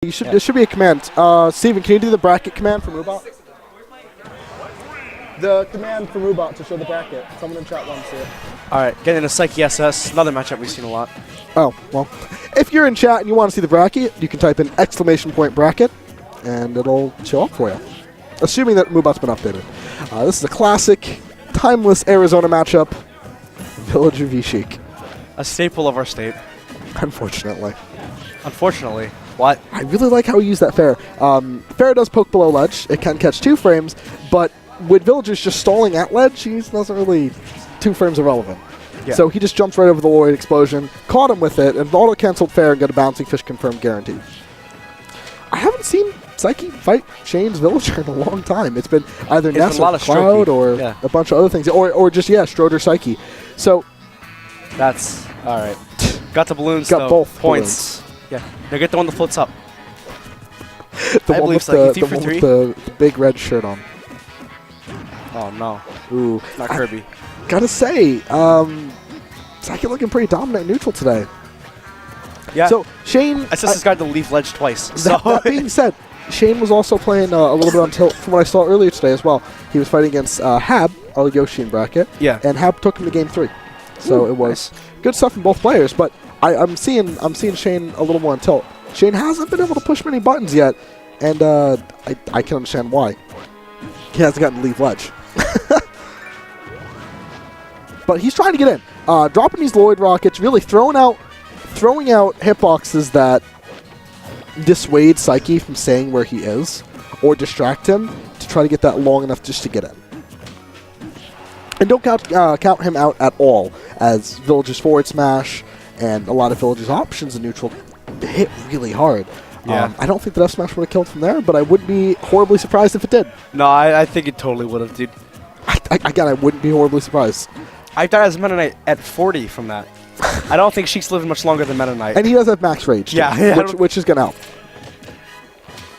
You should. There should be a command. Steven, can you do the bracket command from Ubot? The command from Ubot to show the bracket. Someone in chat wants it. All right, getting into Saiki SS. Another matchup we've seen a lot. Oh, well. If you're in chat and you want to see the bracket, you can type in !bracket, and it'll show up for you. Assuming that Mubot's been updated. This is a classic, timeless Arizona matchup. Villager v Sheik. A staple of our state. Unfortunately. Unfortunately. What? I really like how he used that fair. Fair does poke below ledge. It can catch 2 frames, but with villagers just stalling at ledge, he doesn't really... 2 frames irrelevant. Yeah. So he just jumps right over the Lloyd explosion, caught him with it, and auto-canceled fair and got a bouncing fish confirmed guaranteed. I haven't seen Saiki fight Shane's villager in a long time. It's been either Ness or Cloud or a bunch of other things. Or just, Stroder Saiki. So... That's... Alright. Got the balloons, got both points. Balloons. Yeah. Now get the one that floats up. I believe Saiki. The one with the big red shirt on. Oh, no. Ooh. Not Kirby. Gotta say, Saiki looking pretty dominant neutral today. Yeah. So, Shane... SS got to leave ledge twice. So. That being said, Shane was also playing a little bit on tilt from what I saw earlier today as well. He was fighting against Hab, our Yoshi in bracket. Yeah. And Hab took him to game 3. So it was good stuff from both players, but I'm seeing Shane a little more on tilt. Shane hasn't been able to push many buttons yet, and I can understand why. He hasn't gotten to leave ledge. But he's trying to get in. Dropping these Lloyd rockets, really throwing out hitboxes that dissuade Saiki from saying where he is, or distract him to try to get that long enough just to get in. And don't count him out at all, as Villager's forward smash and a lot of Villager's options in neutral hit really hard. Yeah. I don't think the F smash would have killed from there, but I wouldn't be horribly surprised if it did. No, I think it totally would have, dude. Again, I wouldn't be horribly surprised. I died as Meta Knight at 40 from that. I don't think Sheik's living much longer than Meta Knight. And he does have max rage, too, which is going to help.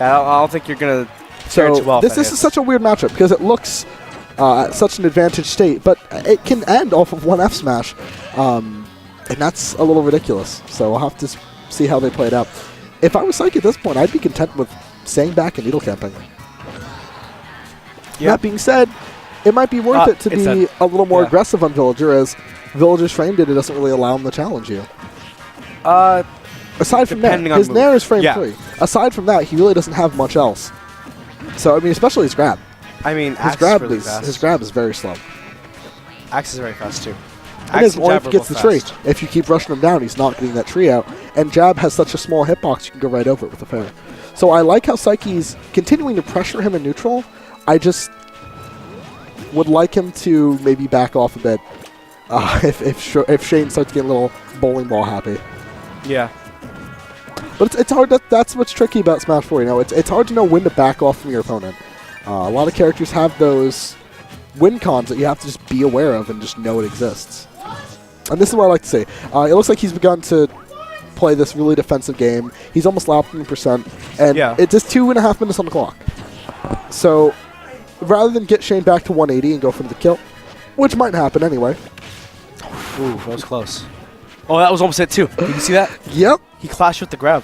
I don't think you're going to fare too well. This is such a weird matchup because it looks at such an advantage state, but it can end off of one F smash, and that's a little ridiculous. So we'll have to see how they play it out. If I was Saiki at this point, I'd be content with staying back and needle camping. That being said, it might be worth it to be a little more aggressive on Villager, as Villager's frame data doesn't really allow him to challenge you. Aside from that, his Nair is frame 3. Aside from that, he really doesn't have much else. So, I mean, especially his grab. I mean, his grab is very slow. Axe is very fast, too. And his Morph gets the tree. If you keep rushing him down, he's not getting that tree out. And Jab has such a small hitbox, you can go right over it with a fair. So I like how Saiki's continuing to pressure him in neutral. I just would like him to maybe back off a bit if Shane starts getting a little bowling ball happy. Yeah. But it's hard. That's what's tricky about Smash 4. You know, it's hard to know when to back off from your opponent. A lot of characters have those win cons that you have to just be aware of and just know it exists. And this is what I like to say. It looks like he's begun to play this really defensive game. He's almost lapped 100%, and it's just 2.5 minutes on the clock. So rather than get Shane back to 180 and go for the kill, which might happen anyway. Ooh, that was close. Oh, that was almost it too. Did you see that? Yep. He clashed with the grab.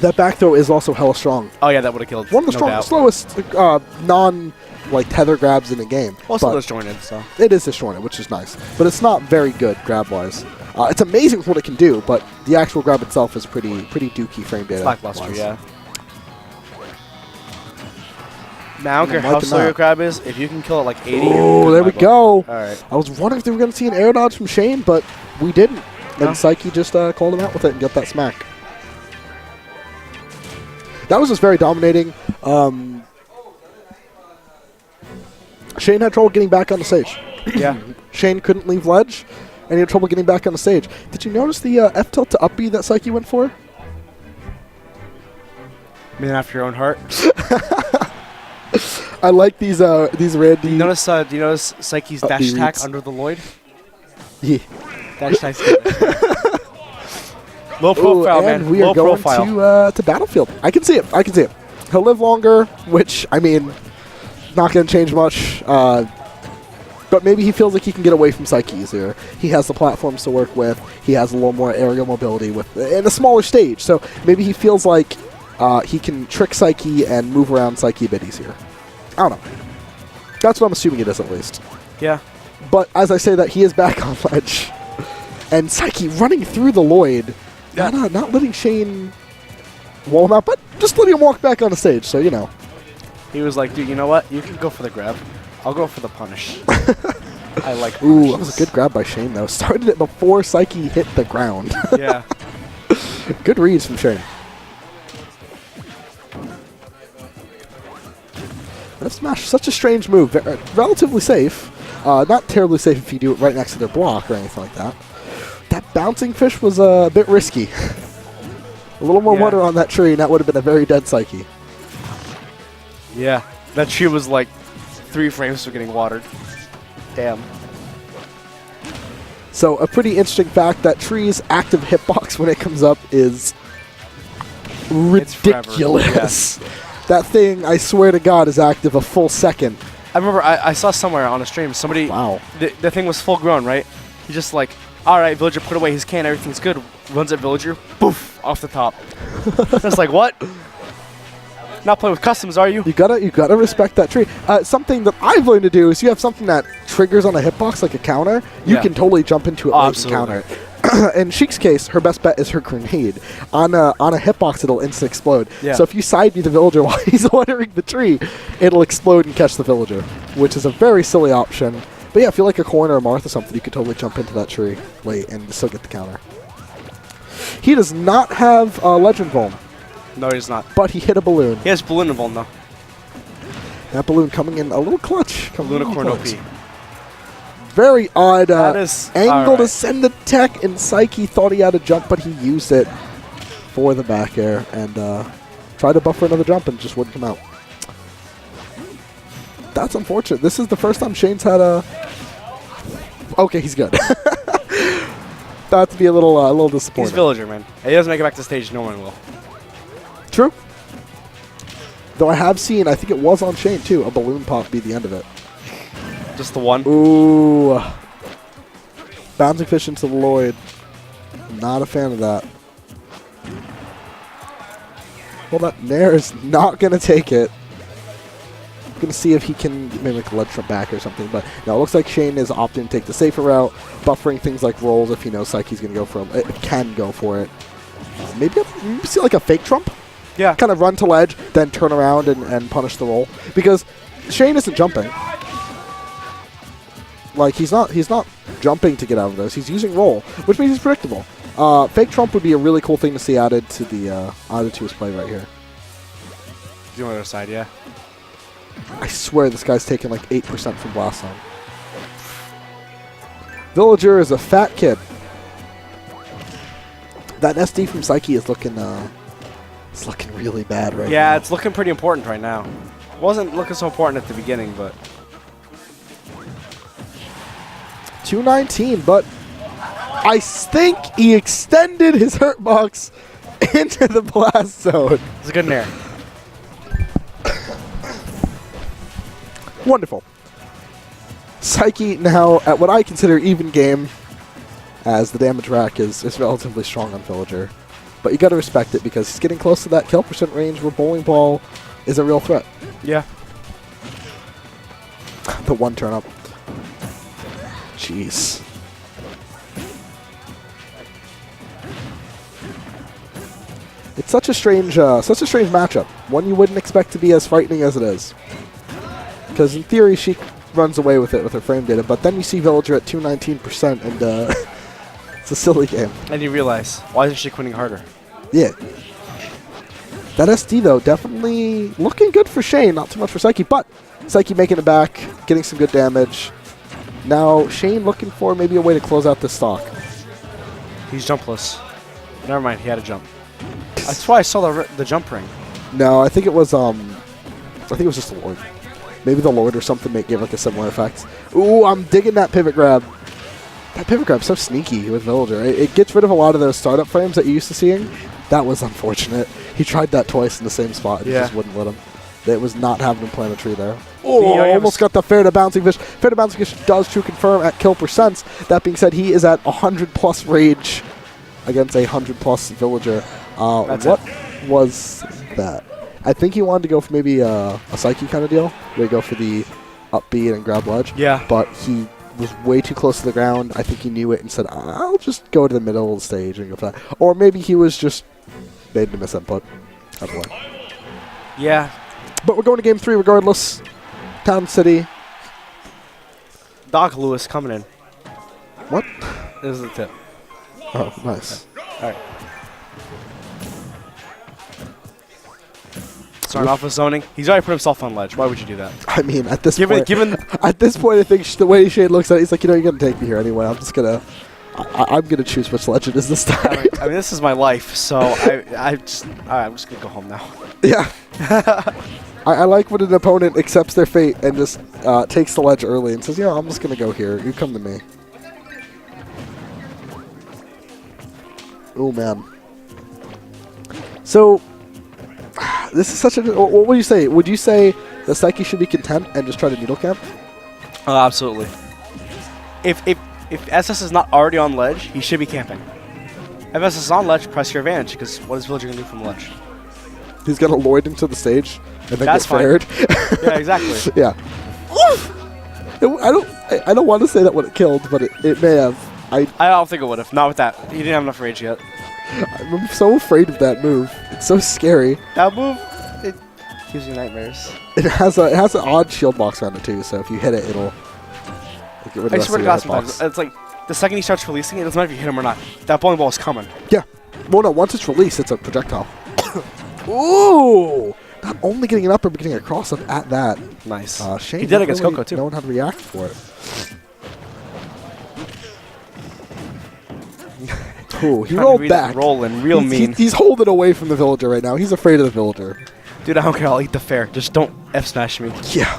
That back throw is also hella strong. Oh yeah, that would have killed. One of the slowest tether grabs in the game. Also disjointed, so. It is disjointed, which is nice. But it's not very good grab-wise. It's amazing what it can do, but the actual grab itself is pretty dookie frame data. Lackluster, yeah. Now, I don't care how slow your grab is, if you can kill it like 80. Oh, there we go. Alright. I was wondering if they were going to see an air dodge from Shane, but we didn't. And Saiki just called him out with it and got that smack. That was just very dominating. Shane had trouble getting back on the stage. Yeah. Shane couldn't leave ledge, and he had trouble getting back on the stage. Did you notice the F tilt to up B that Saiki went for? Man after your own heart. I like these red. Do you notice Saiki's dash attack under the Lloyd? Yeah. Dash attack's good. Low profile, man. We are going to Battlefield. I can see it. He'll live longer, which, I mean, not going to change much. But maybe he feels like he can get away from Saiki easier. He has the platforms to work with. He has a little more aerial mobility in a smaller stage. So maybe he feels like he can trick Saiki and move around Saiki a bit easier. I don't know. That's what I'm assuming it is, at least. Yeah. But as I say that, he is back on ledge. And Saiki running through the Lloyd. Yeah. Not letting Shane wall him out, but just letting him walk back on the stage. So, you know. He was like, dude, you know what? You can go for the grab. I'll go for the punish. I like punishes. Ooh, that was a good grab by Shane, though. Started it before Saiki hit the ground. Yeah. Good reads from Shane. That smash, such a strange move. Relatively safe. Not terribly safe if you do it right next to their block or anything like that. That bouncing fish was a bit risky. A little more water on that tree, and that would have been a very dead Saiki. Yeah. That tree was like 3 frames for getting watered. Damn. So a pretty interesting fact, that tree's active hitbox when it comes up is ridiculous. Yeah. That thing, I swear to God, is active a full second. I remember I saw somewhere on a stream, somebody, Wow. the thing was full grown, right? He just like, all right, villager, put away his can, everything's good. Runs at villager, poof, off the top. It's like, what? Not playing with customs, are you? You gotta respect that tree. Something that I've learned to do is you have something that triggers on a hitbox like a counter. You can totally jump into it late and counter it. In Sheik's case, her best bet is her grenade. On a hitbox, it'll instant explode. Yeah. So if you side B the villager while he's watering the tree, it'll explode and catch the villager, which is a very silly option. But yeah, if you like a corner or Marth or something, you could totally jump into that tree late and still get the counter. He does not have Legend Vuln. No, he's not. But he hit a balloon. He has balloon involved though. That balloon coming in a little clutch. Unicorn OP. Very odd angle to right. send the tech, and Saiki thought he had a jump, but he used it for the back air and tried to buffer another jump and just wouldn't come out. That's unfortunate. This is the first time Shane's had a... Okay, he's good. That to be a little disappointing. He's villager, man. If he doesn't make it back to stage, no one will. True. Though I have seen, I think it was on Shane too, a balloon pop be the end of it. Just the one? Ooh. Bouncing fish into the Lloyd. Not a fan of that. Well, that Nair is not going to take it. Going to see if he can maybe make a ledge from back or something. But no, it looks like Shane is opting to take the safer route, buffering things like rolls if he knows Saiki's going to go for it. Can go for it. Maybe see like a fake trump? Yeah. Kind of run to ledge, then turn around and punish the roll. Because Shane isn't jumping. Like, he's not jumping to get out of this. He's using roll, which means he's predictable. Fake trump would be a really cool thing to see added to his play right here. You want to side, yeah? I swear this guy's taking like 8% from Blast Zone. Villager is a fat kid. That SD from Saiki is looking it's looking really bad right now. Yeah, it's looking pretty important right now. Wasn't looking so important at the beginning, but 219, but I think he extended his hurt box into the blast zone. it's a good nair. Wonderful. Saiki now at what I consider even game, as the damage rack is relatively strong on Villager. But you got to respect it because he's getting close to that kill percent range where Bowling Ball is a real threat. Yeah. The one turn up. Jeez. It's such a strange matchup. One you wouldn't expect to be as frightening as it is. Because in theory, Sheik runs away with it with her frame data, but then you see Villager at 219%, and it's a silly game. And you realize, why isn't she winning harder? Yeah. That SD, though, definitely looking good for Shane. Not too much for Saiki, but Saiki making it back, getting some good damage. Now, Shane looking for maybe a way to close out this stock. He's jumpless. Never mind, he had a jump. That's why I saw the jump ring. No, I think it was just the Lord. Maybe the Lord or something gave like a similar effect. Ooh, I'm digging that pivot grab. That pivot grab's so sneaky with Villager. It gets rid of a lot of those startup frames that you're used to seeing. That was unfortunate. He tried that twice in the same spot and it just wouldn't let him. It was not having him plant a tree there. Oh, almost got the fair to bouncing fish. Fair to bouncing fish does true confirm at kill percents. That being said, he is at 100+ rage against a 100+ villager. What was that? I think he wanted to go for maybe a Saiki kind of deal, where you go for the up B and grab ledge. Yeah. But he was way too close to the ground. I think he knew it and said, I'll just go to the middle of the stage and go for that. Or maybe he was just made to miss input. I don't know. Yeah. But we're going to game 3 regardless. Town City. Doc Lewis coming in. What? This is the tip. Oh, nice. All right. Starting off with zoning. He's already put himself on ledge. Why would you do that? I mean, at this Given point, I think the way Shane looks at it, he's like, you're going to take me here anyway. I'm just going to... I'm going to choose which ledge it is this time. I mean, this is my life, so I'm just going to go home now. Yeah. I like when an opponent accepts their fate and just takes the ledge early and says, I'm just going to go here. You come to me. Oh, man. So, this is such a... What would you say? Would you say that Saiki should be content and just try to needle camp? Oh, absolutely. If SS is not already on ledge, he should be camping. If SS is on ledge, press your advantage, because what is Villager going to do from ledge? He's going to Lloyd into the stage and then That's get fared. Yeah, exactly. Yeah. I don't want to say that would have killed, but it may have. I don't think it would have. Not with that. He didn't have enough rage yet. I'm so afraid of that move. It's so scary. That move, it gives you nightmares. It has an odd shield box around it too, so if you hit it, it'll get rid of the I rest swear of to your God, sometimes it's like the second he starts releasing it, doesn't matter if you hit him or not. That bowling ball is coming. Yeah. Well, no, once it's released, it's a projectile. Ooh! Not only getting it up, but getting a cross up at that. Nice. Shane He did it against Coco too. No one had to react for it. Ooh, he rolled back. Rolling, real mean. He's holding away from the villager right now. He's afraid of the villager. Dude, I don't care. I'll eat the fair. Just don't F-smash me. Yeah.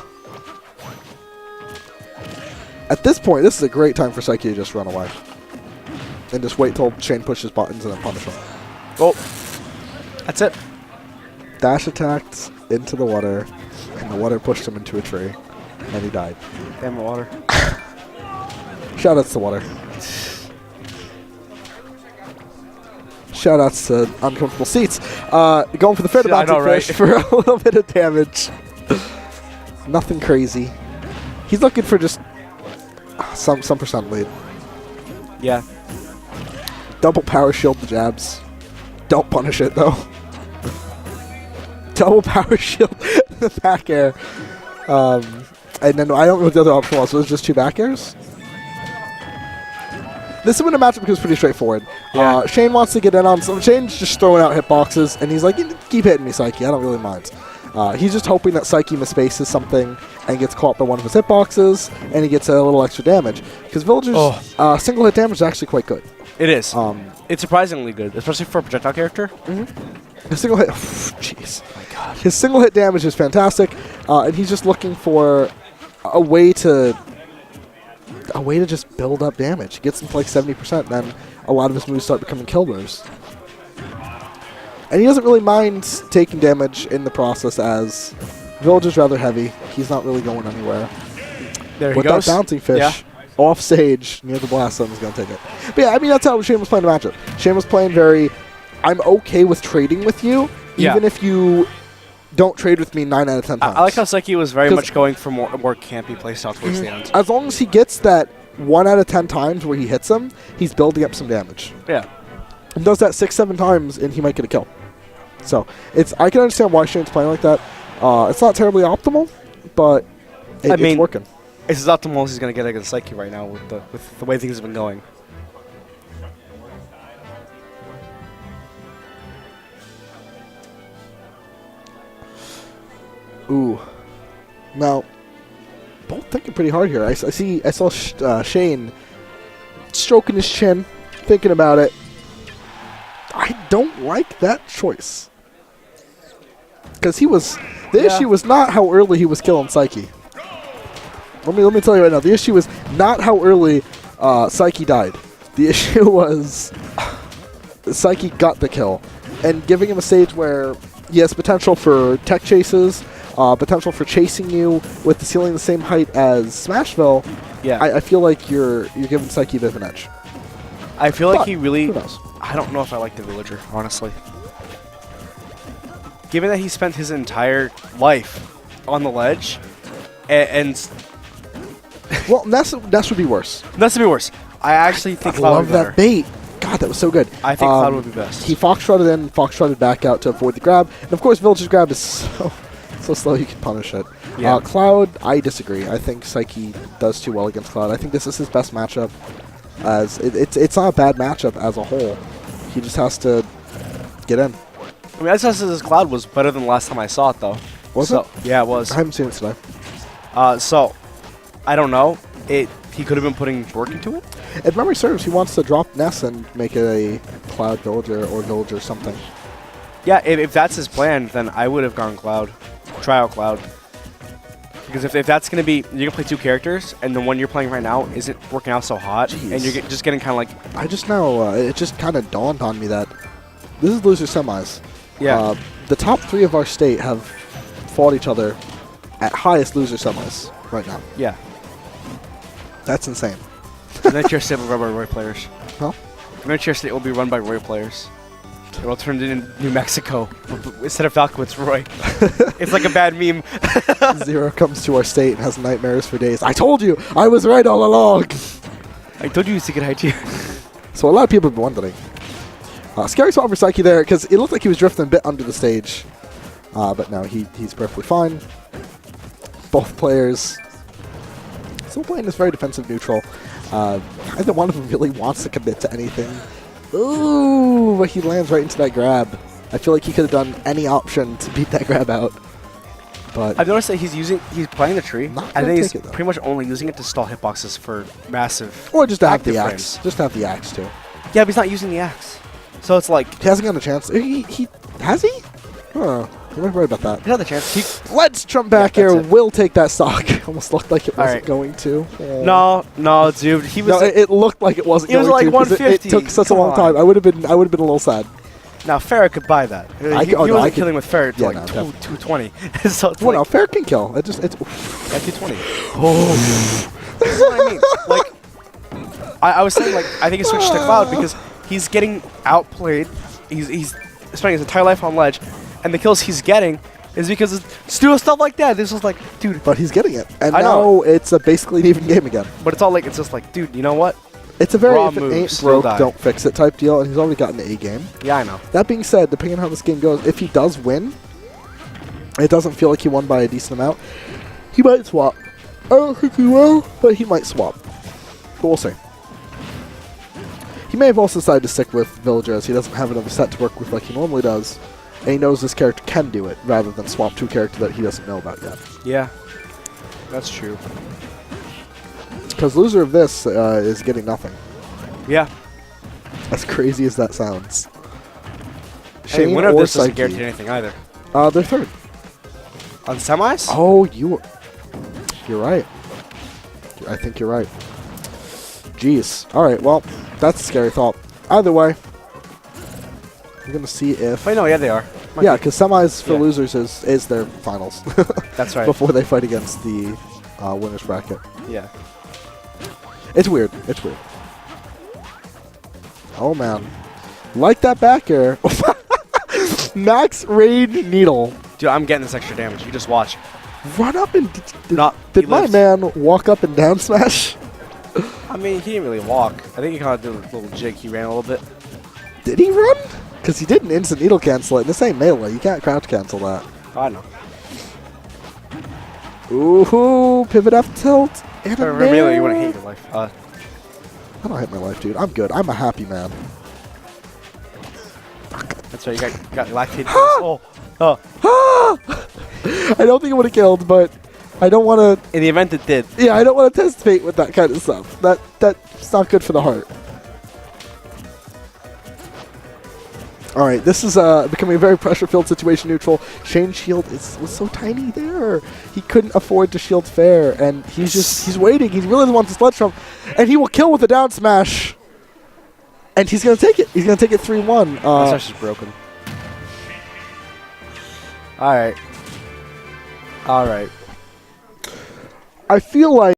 At this point, this is a great time for Saiki to just run away. And just wait till Shane pushes buttons and then punish him. Oh. That's it. Dash attacked into the water, and the water pushed him into a tree, and he died. Damn the water. Shoutouts to water. Shoutouts to uncomfortable seats. Going for the fair to bouncing fish for a little bit of damage. Nothing crazy. He's looking for just some percent lead. Yeah. Double power shield the jabs. Don't punish it though. Double power shield the back air. And then I don't know what the other option was. Was it just 2 back airs? This is when the matchup becomes pretty straightforward. Yeah. Shane wants to get in on some. Shane's just throwing out hitboxes, and he's like, keep hitting me, Saiki. I don't really mind. He's just hoping that Saiki misspaces something and gets caught by one of his hitboxes, and he gets a little extra damage. Because Villager's single hit damage is actually quite good. It is. It's surprisingly good, especially for a projectile character. Mm-hmm. His single hit, jeez, oh my God. His single hit damage is fantastic, and he's just looking for a way to just build up damage. He gets him to like 70%, then a lot of his moves start becoming kill moves. And he doesn't really mind taking damage in the process, as Villager's rather heavy. He's not really going anywhere. There he With goes. that bouncing fish off stage near the blast zone is going to take it. But yeah, I mean, that's how Shane was playing the matchup. Shane was playing very, I'm okay with trading with you, even if you don't trade with me 9 out of 10 times. I like how Saiki was very much going for more campy playstyle towards the end. As long as he gets that 1 out of 10 times where he hits him, he's building up some damage. Yeah. And does that 6-7 times, and he might get a kill. So I can understand why Shane's playing like that. It's not terribly optimal, but it's working. It's as optimal as he's going to get against Saiki right now with the way things have been going. Ooh. Now, both thinking pretty hard here. I saw Shane stroking his chin, thinking about it. I don't like that choice. Because the issue was not how early he was killing Saiki. Let me tell you right now, the issue was not how early Saiki died. The issue was Saiki got the kill. And giving him a stage where he has potential for tech chases, potential for chasing you with the ceiling the same height as Smashville, Yeah. I feel like you're giving Saiki a bit of an edge. I feel like But, he really. who knows? I don't know if I like the villager, honestly. Given that he spent his entire life on the ledge, and Well, Ness would be worse. that's to be worse. I actually think I Cloud love would be better. that bait. God, that was so good. I think Cloud would be best. He foxtrotted in, foxtrotted back out to avoid the grab. And of course, Villager's grab is so slow you can punish it. Yeah. Cloud, I disagree. I think Saiki does too well against Cloud. I think this is his best matchup. As it's not a bad matchup as a whole. He just has to get in. I mean, SOS Cloud was better than the last time I saw it, though. Was so, it? Yeah, it was. I haven't seen it today. So, I don't know. He could have been putting work into it. If memory serves, he wants to drop Ness and make it a Cloud Villager or Villager something. Yeah, if that's his plan, then I would have gone Cloud. Try out Cloud. Because if that's going to be, you're going to play two characters, and the one you're playing right now isn't working out so hot, Jeez. and you're just getting kind of like... I just now, it just kind of dawned on me that this is loser semis. Yeah. The top 3 of our state have fought each other at highest loser semis right now. Yeah. That's insane. Venture State will be run by Roy players. Huh? Venture State will be run by Roy players. It will turn into New Mexico. Instead of Falco, it's Roy. It's like a bad meme. Zero comes to our state and has nightmares for days. I told you! I was right all along! I told you it's a good idea. So a lot of people have been wondering. Scary spot for Saiki there, because it looked like he was drifting a bit under the stage. But no, he's perfectly fine. Both players still playing this very defensive neutral. Neither one of them really wants to commit to anything. Ooh, but he lands right into that grab. I feel like he could have done any option to beat that grab out. But I've noticed that he's playing the tree. Not I gonna think he's take it, though. pretty much only using it to stall hitboxes for massive. or just to have active the frames. axe. Just to have the axe too. Yeah, but he's not using the axe. So it's like, He hasn't gotten a chance. He has he? Oh, you might be right about that. he had the chance. Let's jump back Yeah, here. that's it. We'll take that stock. Almost looked like it wasn't right. going to. No, dude. He was. No, it looked like it wasn't It was going like to. 'Cause it 150. took such a Come long on. time. I would have been a little sad. Now, Farrah could buy that. He no, wasn't I could- killing with Farrah to yeah, like no, 220. So it's Well, like, no, fair can kill. It's yeah, 220. This is what I mean. Like, I was saying, like, I think he switched to Cloud because he's getting outplayed. He's spending his entire life on ledge, and the kills he's getting is because of stupid stuff like that. This was like, dude. but he's getting it, and I now know. it's basically an even game again. But it's all like, it's just like, dude, you know what? It's a very Raw if it moves, ain't still broke, die. don't fix it type deal, and he's already gotten the A game. Yeah, I know. That being said, depending on how this game goes, if he does win, it doesn't feel like he won by a decent amount. He might swap. I don't think he will, but he might swap. But we'll see. He may have also decided to stick with Villager as he doesn't have another set to work with like he normally does, and he knows this character can do it, rather than swap to a character that he doesn't know about yet. Yeah, that's true. Because loser of this is getting nothing. Yeah. As crazy as that sounds. Hey, Shane winner of or this doesn't Saiki? guarantee anything either. They're third. On semis? Oh, you're right. I think you're right. Jeez. All right. Well, that's a scary thought. Either way, we're gonna see if. Wait, no, yeah, they are. Yeah, because semis for Yeah. losers is their finals That's right. before they fight against the winners bracket. Yeah. It's weird. It's weird. Oh man, like that back air. Max Raid Needle. Dude, I'm getting this extra damage. You just watch. Run up and he did my lives. man walk up and down smash? I mean, he didn't really walk. I think he kind of did a little jig. He ran a little bit. Did he run? Because he did an instant needle cancel it. This ain't melee. You can't crouch cancel that. I know. Ooh, pivot F tilt. And a Remember, you want to nair. hate your life. I don't hate my life, dude. I'm good. I'm a happy man. That's right. You got lactated. Oh. I don't think it would have killed, but I don't want to. In the event it did. Yeah, I don't want to test fate with that kind of stuff. That's not good for the heart. All right, this is becoming a very pressure-filled situation. Neutral. Shane's shield was so tiny there. He couldn't afford to shield fair, and he's waiting. He really doesn't want the sledge trump, and he will kill with a down smash. And he's gonna take it. He's gonna take it 3-1. That smash is broken. All right. All right. I feel like